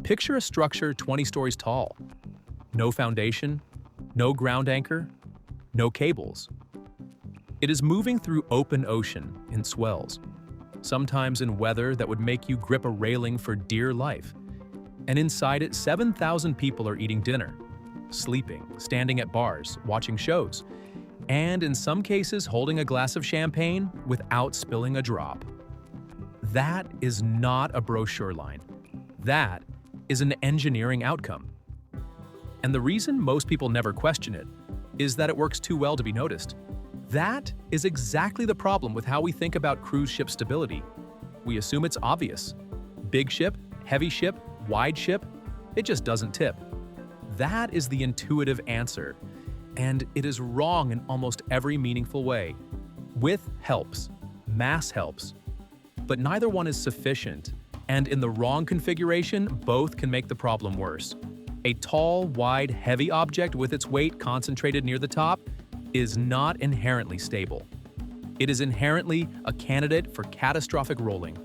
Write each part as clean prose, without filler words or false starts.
Picture a structure 20 stories tall. No foundation, no ground anchor, no cables. It is moving through open ocean in swells, sometimes in weather that would make you grip a railing for dear life. And inside it, 7,000 people are eating dinner, sleeping, standing at bars, watching shows, and in some cases holding a glass of champagne without spilling a drop. That is not a brochure line. That is an engineering outcome. And the reason most people never question it is that it works too well to be noticed. That is exactly the problem with how we think about cruise ship stability. We assume it's obvious. Big ship, heavy ship, wide ship, it just doesn't tip. That is the intuitive answer, and it is wrong in almost every meaningful way. Width helps, mass helps, but neither one is sufficient, and in the wrong configuration, both can make the problem worse. A tall, wide, heavy object with its weight concentrated near the top is not inherently stable. It is inherently a candidate for catastrophic rolling.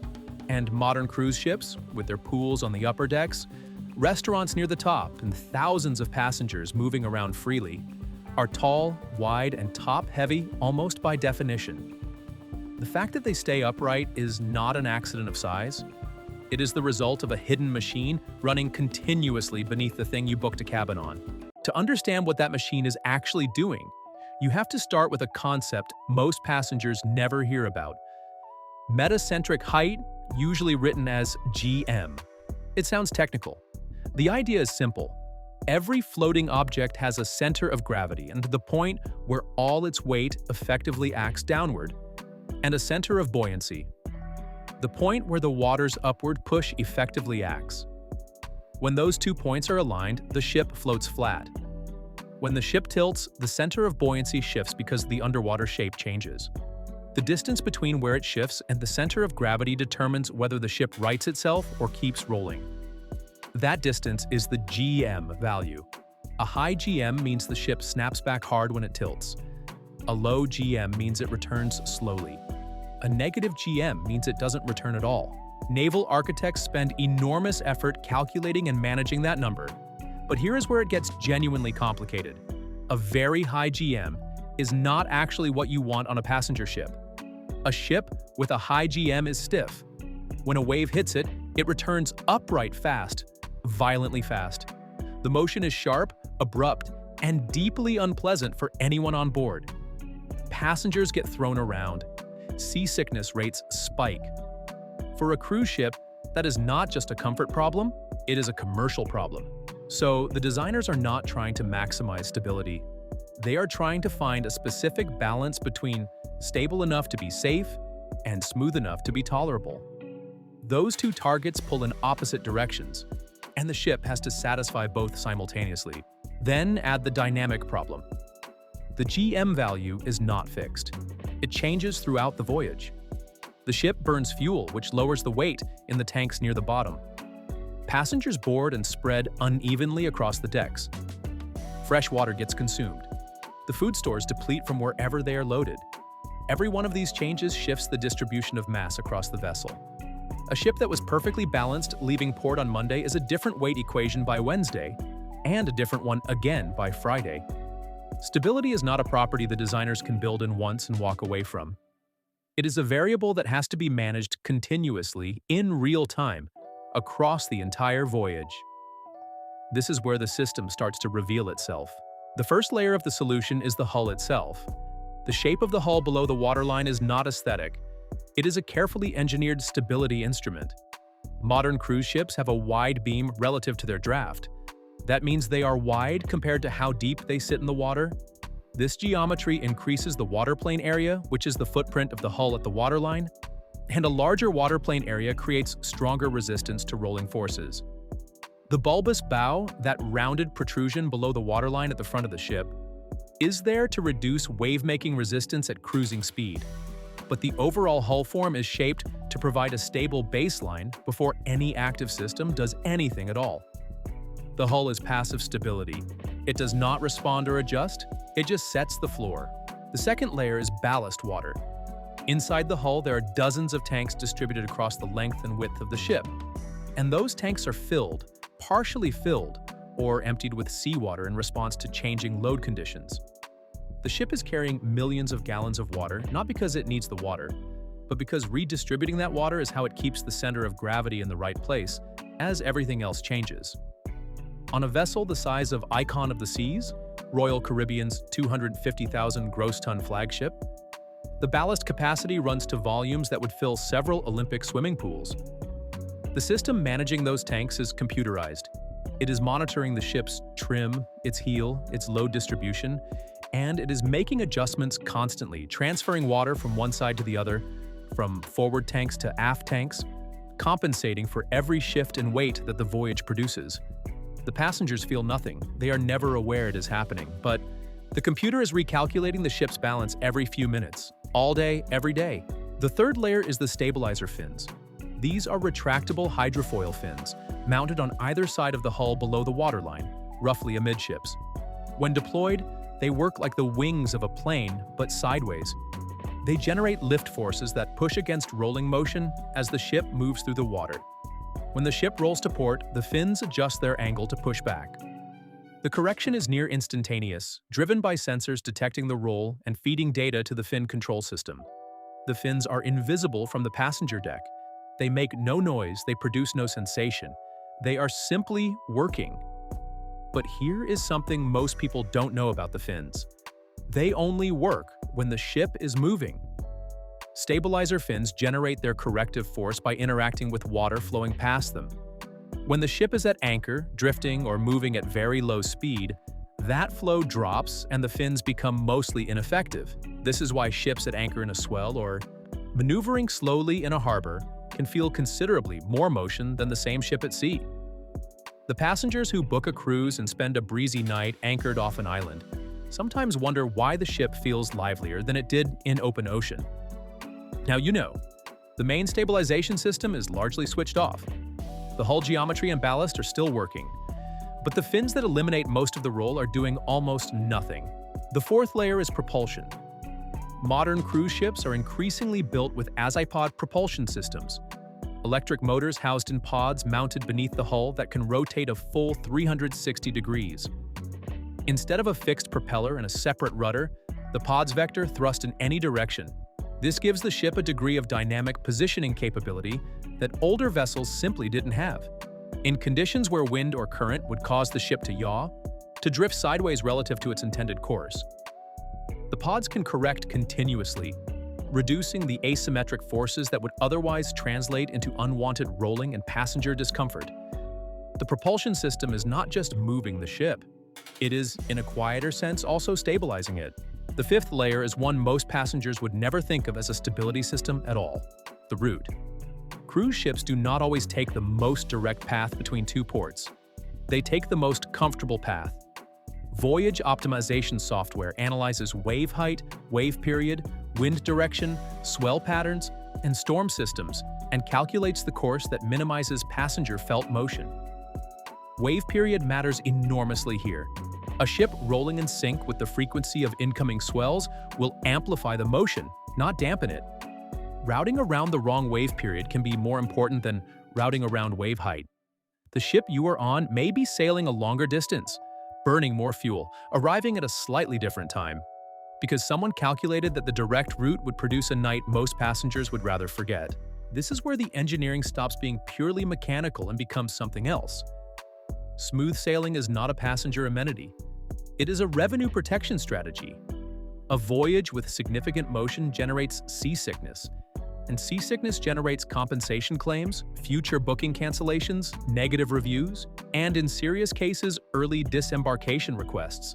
And modern cruise ships, with their pools on the upper decks, restaurants near the top, and thousands of passengers moving around freely, are tall, wide, and top-heavy almost by definition. The fact that they stay upright is not an accident of size. It is the result of a hidden machine running continuously beneath the thing you booked a cabin on. To understand what that machine is actually doing, you have to start with a concept most passengers never hear about: metacentric height, usually written as GM. It sounds technical. The idea is simple. Every floating object has a center of gravity and the point where all its weight effectively acts downward, and a center of buoyancy, the point where the water's upward push effectively acts. When those 2 points are aligned, the ship floats flat. When the ship tilts, the center of buoyancy shifts because the underwater shape changes. The distance between where it shifts and the center of gravity determines whether the ship rights itself or keeps rolling. That distance is the GM value. A high GM means the ship snaps back hard when it tilts. A low GM means it returns slowly. A negative GM means it doesn't return at all. Naval architects spend enormous effort calculating and managing that number. But here is where it gets genuinely complicated. A very high GM is not actually what you want on a passenger ship. A ship with a high GM is stiff. When a wave hits it, it returns upright fast, violently fast. The motion is sharp, abrupt, and deeply unpleasant for anyone on board. Passengers get thrown around. Seasickness rates spike. For a cruise ship, that is not just a comfort problem, it is a commercial problem. So the designers are not trying to maximize stability. They are trying to find a specific balance between stable enough to be safe and smooth enough to be tolerable. Those two targets pull in opposite directions, and the ship has to satisfy both simultaneously. Then add the dynamic problem. The GM value is not fixed. It changes throughout the voyage. The ship burns fuel, which lowers the weight in the tanks near the bottom. Passengers board and spread unevenly across the decks. Fresh water gets consumed. The food stores deplete from wherever they are loaded. Every one of these changes shifts the distribution of mass across the vessel. A ship that was perfectly balanced leaving port on Monday is a different weight equation by Wednesday, and a different one again by Friday. Stability is not a property the designers can build in once and walk away from. It is a variable that has to be managed continuously, in real time, across the entire voyage. This is where the system starts to reveal itself. The first layer of the solution is the hull itself. The shape of the hull below the waterline is not aesthetic. It is a carefully engineered stability instrument. Modern cruise ships have a wide beam relative to their draft. That means they are wide compared to how deep they sit in the water. This geometry increases the waterplane area, which is the footprint of the hull at the waterline, and a larger waterplane area creates stronger resistance to rolling forces. The bulbous bow, that rounded protrusion below the waterline at the front of the ship, is there to reduce wave-making resistance at cruising speed. But the overall hull form is shaped to provide a stable baseline before any active system does anything at all. The hull is passive stability. It does not respond or adjust, it just sets the floor. The second layer is ballast water. Inside the hull, there are dozens of tanks distributed across the length and width of the ship. And those tanks are filled, partially filled or emptied with seawater in response to changing load conditions. The ship is carrying millions of gallons of water, not because it needs the water, but because redistributing that water is how it keeps the center of gravity in the right place as everything else changes. On a vessel the size of Icon of the Seas, Royal Caribbean's 250,000 gross ton flagship, the ballast capacity runs to volumes that would fill several Olympic swimming pools. The system managing those tanks is computerized. It is monitoring the ship's trim, its heel, its load distribution, and it is making adjustments constantly, transferring water from one side to the other, from forward tanks to aft tanks, compensating for every shift in weight that the voyage produces. The passengers feel nothing. They are never aware it is happening, but the computer is recalculating the ship's balance every few minutes, all day, every day. The third layer is the stabilizer fins. These are retractable hydrofoil fins, mounted on either side of the hull below the waterline, roughly amidships. When deployed, they work like the wings of a plane, but sideways. They generate lift forces that push against rolling motion as the ship moves through the water. When the ship rolls to port, the fins adjust their angle to push back. The correction is near instantaneous, driven by sensors detecting the roll and feeding data to the fin control system. The fins are invisible from the passenger deck. They make no noise, they produce no sensation. They are simply working. But here is something most people don't know about the fins. They only work when the ship is moving. Stabilizer fins generate their corrective force by interacting with water flowing past them. When the ship is at anchor, drifting, or moving at very low speed, that flow drops and the fins become mostly ineffective. This is why ships at anchor in a swell or maneuvering slowly in a harbor can feel considerably more motion than the same ship at sea. The passengers who book a cruise and spend a breezy night anchored off an island sometimes wonder why the ship feels livelier than it did in open ocean. Now you know, the main stabilization system is largely switched off. The hull geometry and ballast are still working, but the fins that eliminate most of the roll are doing almost nothing. The fourth layer is propulsion. Modern cruise ships are increasingly built with azipod propulsion systems, electric motors housed in pods mounted beneath the hull that can rotate a full 360 degrees. Instead of a fixed propeller and a separate rudder, the pod's vector thrust in any direction. This gives the ship a degree of dynamic positioning capability that older vessels simply didn't have. In conditions where wind or current would cause the ship to yaw, to drift sideways relative to its intended course. The pods can correct continuously, reducing the asymmetric forces that would otherwise translate into unwanted rolling and passenger discomfort. The propulsion system is not just moving the ship. It is, in a quieter sense, also stabilizing it. The fifth layer is one most passengers would never think of as a stability system at all: the route. Cruise ships do not always take the most direct path between two ports. They take the most comfortable path. Voyage optimization software analyzes wave height, wave period, wind direction, swell patterns, and storm systems, and calculates the course that minimizes passenger felt motion. Wave period matters enormously here. A ship rolling in sync with the frequency of incoming swells will amplify the motion, not dampen it. Routing around the wrong wave period can be more important than routing around wave height. The ship you are on may be sailing a longer distance, burning more fuel, arriving at a slightly different time, because someone calculated that the direct route would produce a night most passengers would rather forget. This is where the engineering stops being purely mechanical and becomes something else. Smooth sailing is not a passenger amenity. It is a revenue protection strategy. A voyage with significant motion generates seasickness, and seasickness generates compensation claims, future booking cancellations, negative reviews, and in serious cases, early disembarkation requests.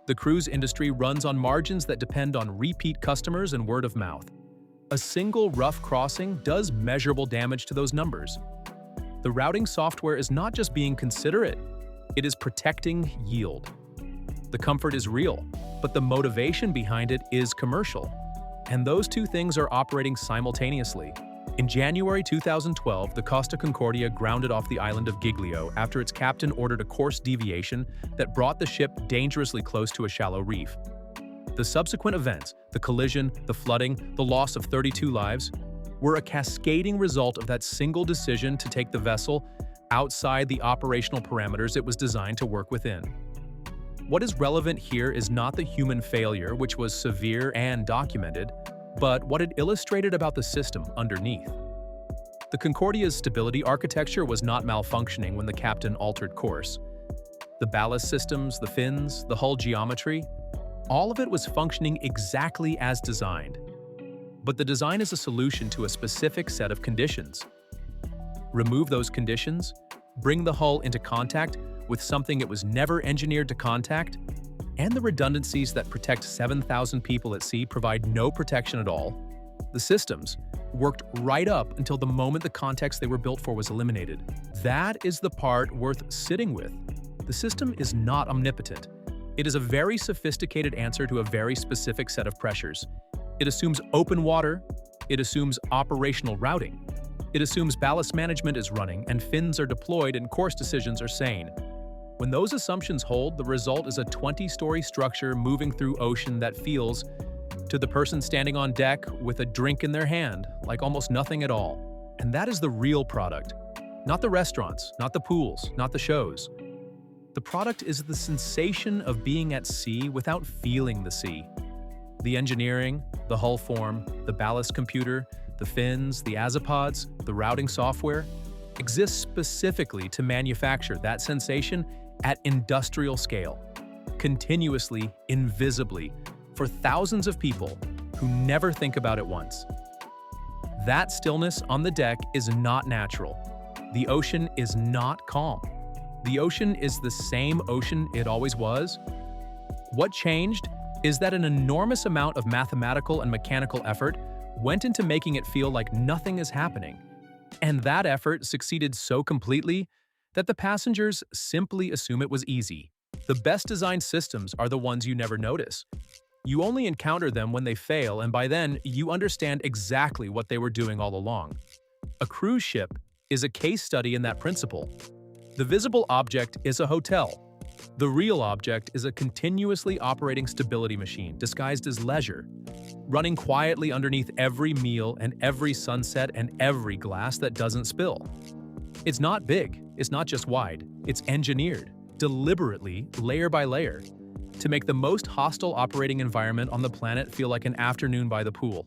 The cruise industry runs on margins that depend on repeat customers and word of mouth. A single rough crossing does measurable damage to those numbers. The routing software is not just being considerate, it is protecting yield. The comfort is real, but the motivation behind it is commercial. And those two things are operating simultaneously. In January 2012, the Costa Concordia grounded off the island of Giglio after its captain ordered a course deviation that brought the ship dangerously close to a shallow reef. The subsequent events, the collision, the flooding, the loss of 32 lives, were a cascading result of that single decision to take the vessel outside the operational parameters it was designed to work within. What is relevant here is not the human failure, which was severe and documented, but what it illustrated about the system underneath. The Concordia's stability architecture was not malfunctioning when the captain altered course. The ballast systems, the fins, the hull geometry, all of it was functioning exactly as designed. But the design is a solution to a specific set of conditions. Remove those conditions, bring the hull into contact with something it was never engineered to contact, and the redundancies that protect 7,000 people at sea provide no protection at all. The systems worked right up until the moment the context they were built for was eliminated. That is the part worth sitting with. The system is not omnipotent. It is a very sophisticated answer to a very specific set of pressures. It assumes open water, it assumes operational routing, it assumes ballast management is running and fins are deployed and course decisions are sane. When those assumptions hold, the result is a 20-story structure moving through ocean that feels, to the person standing on deck with a drink in their hand, like almost nothing at all. And that is the real product. Not the restaurants, not the pools, not the shows. The product is the sensation of being at sea without feeling the sea. The engineering, the hull form, the ballast computer, the fins, the azipods, the routing software exists specifically to manufacture that sensation at industrial scale, continuously, invisibly, for thousands of people who never think about it once. That stillness on the deck is not natural. The ocean is not calm. The ocean is the same ocean it always was. What changed is that an enormous amount of mathematical and mechanical effort went into making it feel like nothing is happening. And that effort succeeded so completely that the passengers simply assume it was easy. The best designed systems are the ones you never notice. You only encounter them when they fail, and by then, you understand exactly what they were doing all along. A cruise ship is a case study in that principle. The visible object is a hotel. The real object is a continuously operating stability machine disguised as leisure, running quietly underneath every meal and every sunset and every glass that doesn't spill. It's not big, it's not just wide, it's engineered, deliberately, layer by layer, to make the most hostile operating environment on the planet feel like an afternoon by the pool.